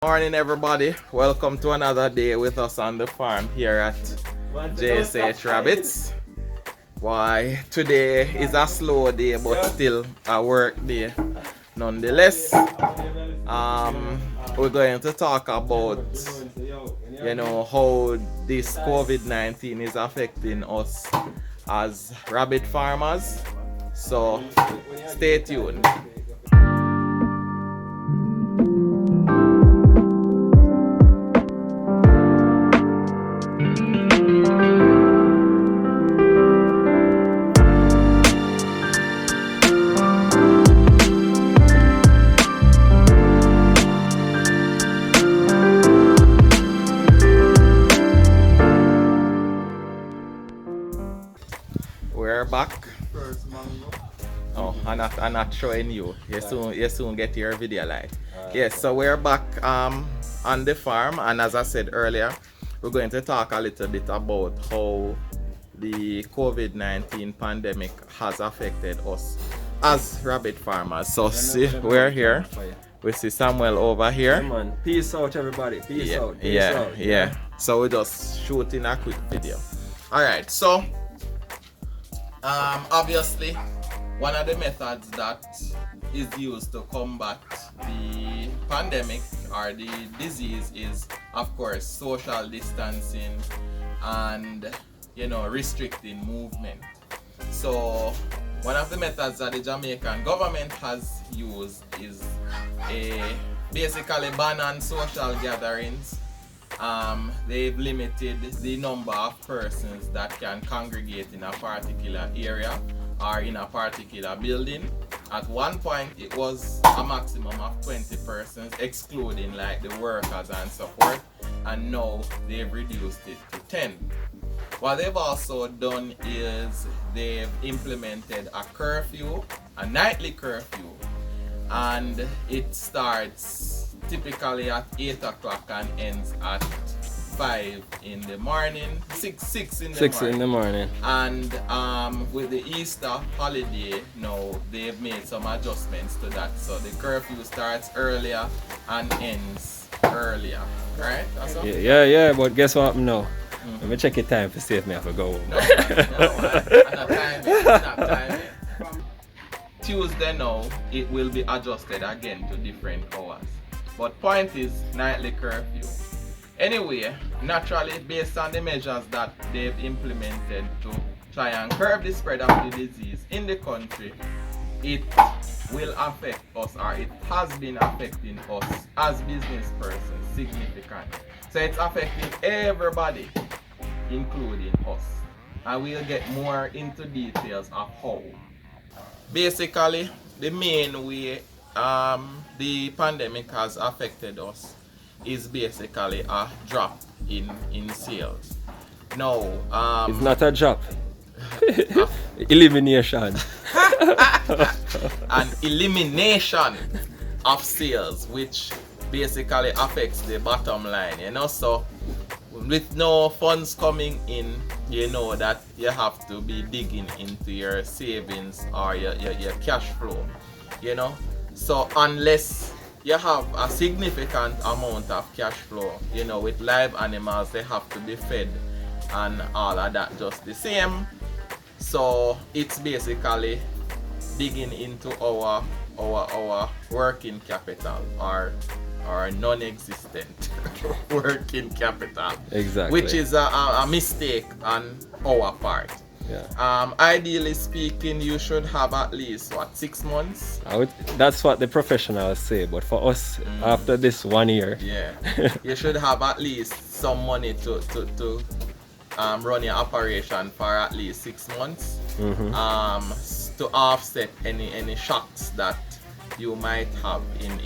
Morning everybody, welcome to another day with us on the farm here at JSH Rabbits. Why today is a slow day but still a work day nonetheless. We're going to talk about how this COVID-19 is affecting us as rabbit farmers, so stay tuned. We're back. Oh, I'm not showing you. You soon get your video live. Yes, so we're back on the farm, and as I said earlier, we're going to talk a little bit about how the COVID-19 pandemic has affected us as rabbit farmers. So see, we're here. We see Samuel over here. Yeah, man. Peace out, everybody. Peace out. Yeah. So we're just shooting a quick video. Alright, so obviously one of the methods that is used to combat the pandemic or the disease is, of course, social distancing and restricting movement. So one of the methods that the Jamaican government has used is basically ban on social gatherings. They've limited the number of persons that can congregate in a particular area or in a particular building. At one point it was a maximum of 20 persons, excluding like the workers and so forth, and now they've reduced it to 10. What they've also done is they've implemented a curfew, a nightly curfew, and it starts typically at 8 o'clock and ends at 5 in the morning, 6 in the morning. And with the Easter holiday now, they've made some adjustments to that. So the curfew starts earlier and ends earlier, right? That's all? Yeah, but guess what now? Let me check your time to see if I have to go. No, I'm not timing. Tuesday now, it will be adjusted again to different hours. But point is, nightly curfew. Anyway, naturally, based on the measures that they've implemented to try and curb the spread of the disease in the country, it will affect us, or it has been affecting us as business persons significantly. So it's affecting everybody, including us. And we'll get more into details of how. Basically, the main way the pandemic has affected us is basically a drop in sales. No, it's not a drop. Elimination. An elimination of sales, which basically affects the bottom line. So with no funds coming in, you know that you have to be digging into your savings or your cash flow. So unless you have a significant amount of cash flow, with live animals, they have to be fed and all of that just the same. So it's basically digging into our working capital or non-existent working capital. Exactly. Which is a mistake on our part. Yeah. Ideally speaking, you should have at least 6 months. That's what the professionals say, but for us, after this 1 year, you should have at least some money to run your operation for at least 6 months, to offset any shocks that you might have in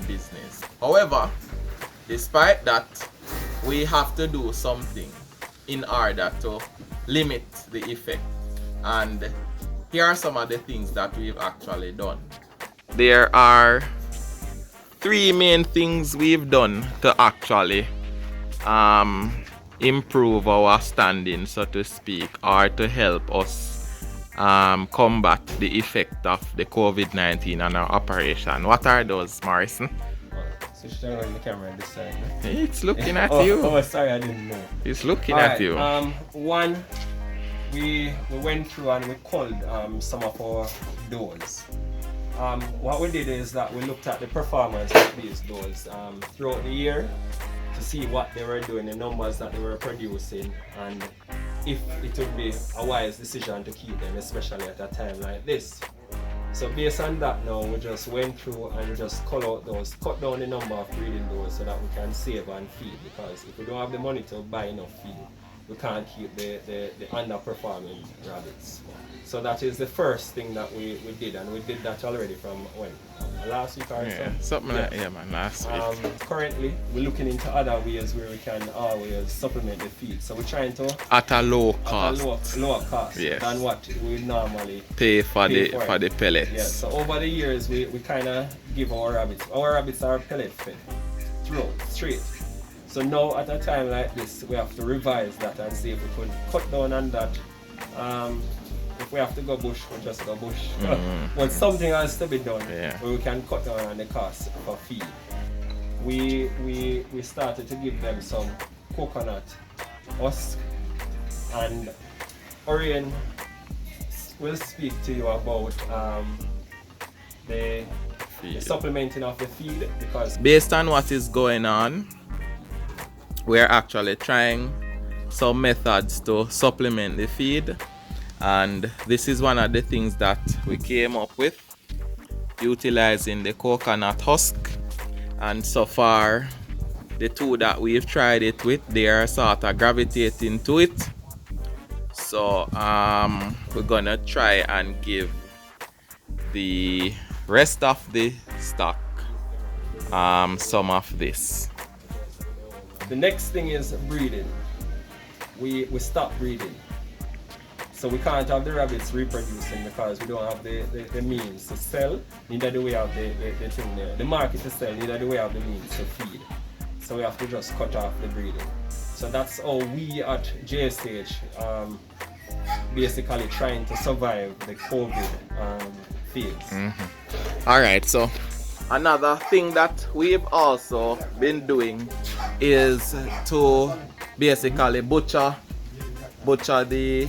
business. However, despite that, we have to do something in order to limit the effect, and here are some of the things that we've actually done. There are 3 main things we've done to actually improve our standing, so to speak, or to help us combat the effect of the COVID-19 on our operation. What are those, Morrison? Switch around the camera this side. It's looking at Oh, you. oh, sorry, I didn't know. It's looking All at right, you. One, we went through and we culled some of our doors. What we did is that we looked at the performance of these doors throughout the year to see what they were doing, the numbers that they were producing, and if it would be a wise decision to keep them, especially at a time like this. So based on that now, we just went through and just cut down the number of breeding doors so that we can save and feed, because if we don't have the money to buy enough feed, we can't keep the underperforming rabbits. So that is the first thing that we did, and we did that already from when? Last week or Yeah, so? something like man, last week. Currently, we're looking into other ways where we can always supplement the feed. So we're trying to At a low at cost. a lower cost Yes. than what we normally Pay for the it. pellets. Yeah, so over the years we kind of give our rabbits are pellet fed throughout, straight. So now at a time like this we have to revise that and see if we could cut down on that. If we have to go bush, we'll just go bush. But something has to be done where we can cut down on the cost for feed. We started to give them some coconut husk, and Orion will speak to you about the supplementing of the feed, because Based on what is going on, we're actually trying some methods to supplement the feed, and this is one of the things that we came up with, utilizing the coconut husk. And so far the two that we've tried it with, they are sort of gravitating to it. So we're gonna try and give the rest of the stock some of this. the next thing is breeding. We stop breeding. So we can't have the rabbits reproducing because we don't have the means to sell, neither do we have the thing there. The market to sell, neither do we have the means to feed. So we have to just cut off the breeding. So that's how we at JSH basically trying to survive the COVID phase. Alright, so another thing that we've also been doing is to basically butcher the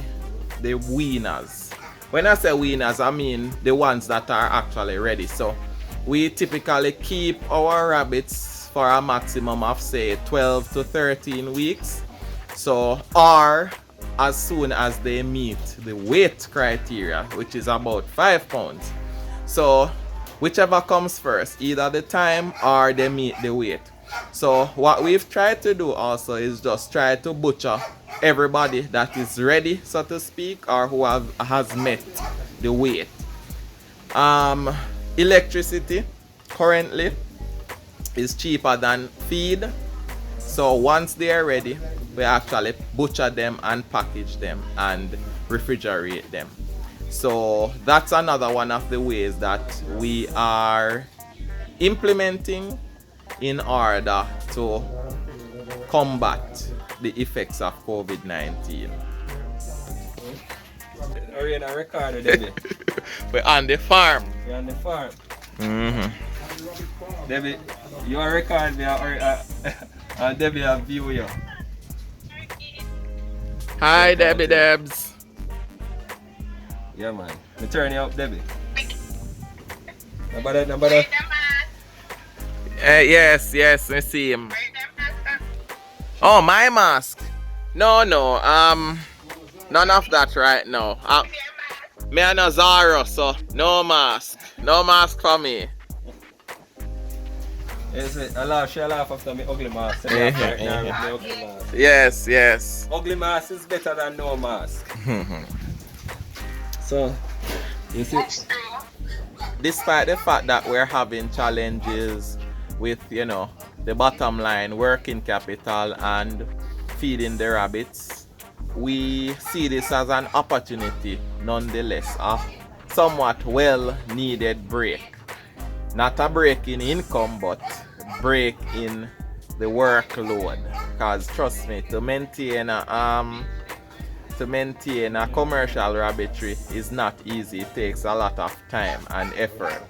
weaners. When I say weaners, I mean the ones that are actually ready. So we typically keep our rabbits for a maximum of say 12 to 13 weeks. So, or as soon as they meet the weight criteria, which is about 5 pounds. So whichever comes first, either the time or they meet the weight. So what we've tried to do also is just try to butcher everybody that is ready, so to speak, or who has met the weight. Electricity currently is cheaper than feed. So once they are ready, we actually butcher them and package them and refrigerate them. So that's another one of the ways that we are implementing in order to combat the effects of COVID-19. Orion, I recorded Debbie. We're on the farm. We're on the farm. Debbie, you are recording me or Debbie a view you. Hi Debbie Debs. Yeah man. Me turn you up, Debbie. Nobody. Yes, I see him. Oh, my mask. No, none of that right now. Me and Nazaro, so no mask. No mask for me. Yes, I laugh after me ugly mask. Right now with me ugly mask. Yes. Ugly mask is better than no mask. So, you see, despite the fact that we're having challenges with, the bottom line, working capital and feeding the rabbits, we see this as an opportunity nonetheless, a somewhat well needed break. Not a break in income, but break in the workload, because trust me, to maintain a commercial rabbitry is not easy. It takes a lot of time and effort.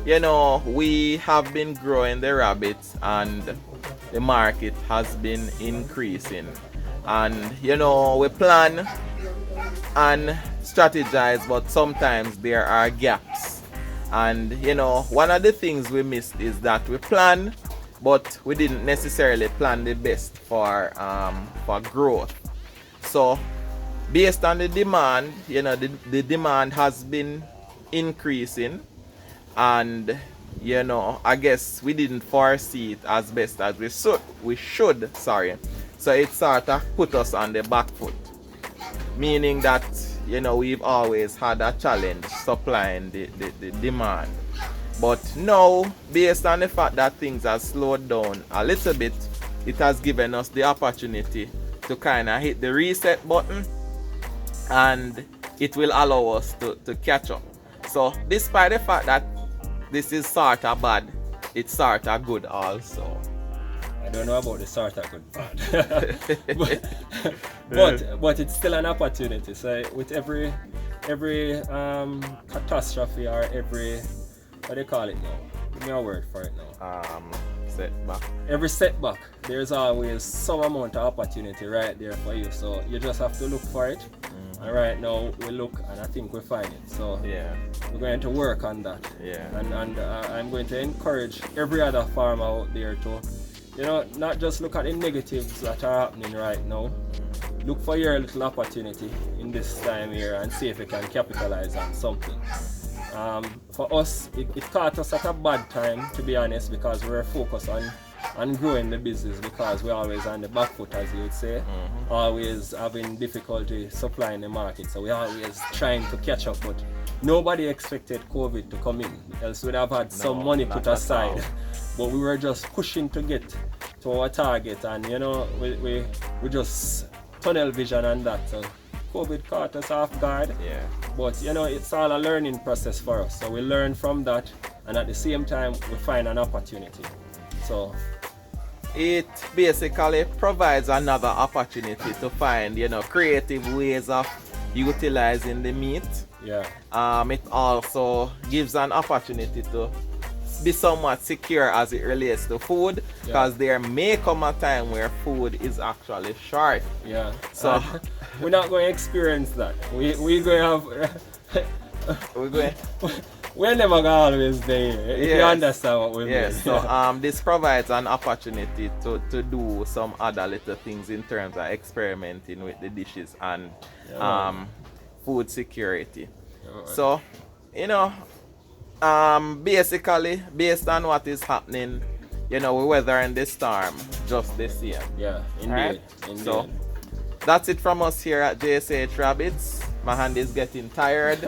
you know, we have been growing the rabbits and the market has been increasing. And you know, we plan and strategize, but sometimes there are gaps. And you know, one of the things we missed is that we plan, but we didn't necessarily plan the best for growth. So based on the demand, you know, the demand has been increasing, and you know, I guess we didn't foresee it as best as we should, sorry. So it sort of put us on the back foot, meaning that, you know, we've always had a challenge supplying the demand. But now, based on the fact that things have slowed down a little bit, it has given us the opportunity to kind of hit the reset button, and it will allow us to catch up. So despite the fact that this is sort of bad, it's sort of good also. I don't know about the sort of good bad. but it's still an opportunity. So with every catastrophe, or every, what do you call it now? Give me a word for it now. Setback. Every setback, there's always some amount of opportunity right there for you. So you just have to look for it. And right now we look, and I think we find it. So yeah, we're going to work on that. Yeah. And I'm going to encourage every other farmer out there to, you know, not just look at the negatives that are happening right now. Look for your little opportunity in this time here and see if you can capitalize on something. For us, it caught us at a bad time, to be honest, because we were focused on growing the business, because we're always on the back foot, as you would say, always having difficulty supplying the market. So we're always trying to catch up, but nobody expected COVID to come in, else we'd have had some money put aside. But we were just pushing to get to our target, and you know, we just tunnel vision on that. So COVID caught us off guard. Yeah. But you know, it's all a learning process for us. So we learn from that, and at the same time we find an opportunity. So it basically provides another opportunity to find, you know, creative ways of utilizing the meat. yeah. It also gives an opportunity to be somewhat secure as it relates to food, because there may come a time where food is actually short. Yeah. So we're not going to experience that. We're going to have we're never going to always there, if you understand what we mean. Yes, so this provides an opportunity to do some other little things in terms of experimenting with the dishes and food security. So, you know, basically, based on what is happening, you know, we're weathering the storm just this year. Yeah, indeed. Right? Indeed. So, that's it from us here at JSH Rabbits. My hand is getting tired.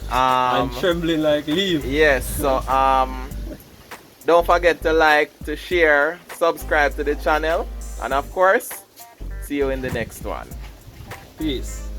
I'm trembling like leaves. Yes, so don't forget to like, to share, subscribe to the channel, and of course, see you in the next one. Peace.